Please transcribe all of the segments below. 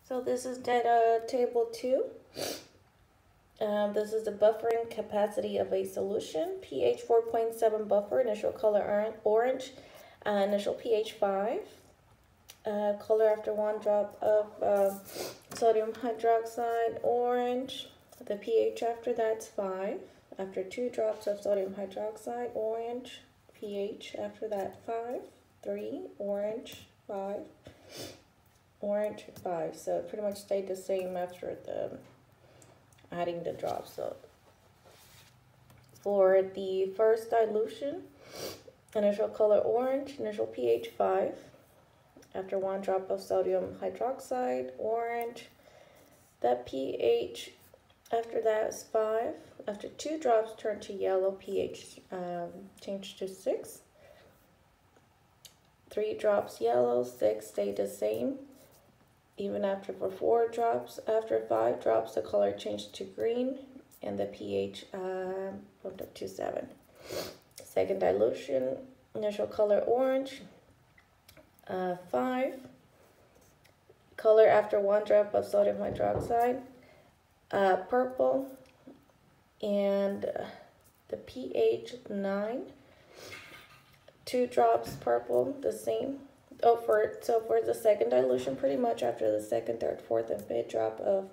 So this is data table 2. This is the buffering capacity of a solution. pH 4.7 buffer, initial color orange, initial pH 5. Color after 1 drop of sodium hydroxide, orange. The pH after that's 5. After 2 drops of sodium hydroxide, orange. pH after that 5. 3, orange, 5. Orange, 5. So it pretty much stayed the same after the adding the drops. So for the first dilution, initial color orange, initial pH 5. After 1 drop of sodium hydroxide, orange. That pH after that is 5. After 2 drops turn to yellow, pH changed to 6. 3 drops yellow, 6 stayed the same. Even after 4 drops, after 5 drops, the color changed to green and the pH bumped up to 7. Second dilution, initial color orange, 5. Color after 1 drop of sodium hydroxide, purple, and the pH 9. 2 drops purple, the same. So for the second dilution, pretty much after the second, third, fourth, and fifth drop of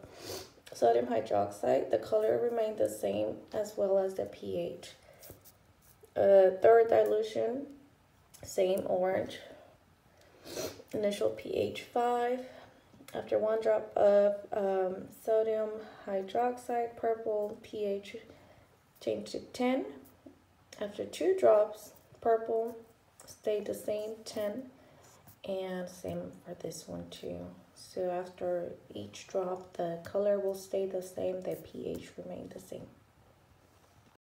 sodium hydroxide, the color remained the same as well as the pH. Third dilution, same, orange. Initial pH 5. After 1 drop of sodium hydroxide, purple, pH changed to 10. After 2 drops, purple stayed the same, 10. And same for this one too. So after each drop, the color will stay the same, the pH remained the same.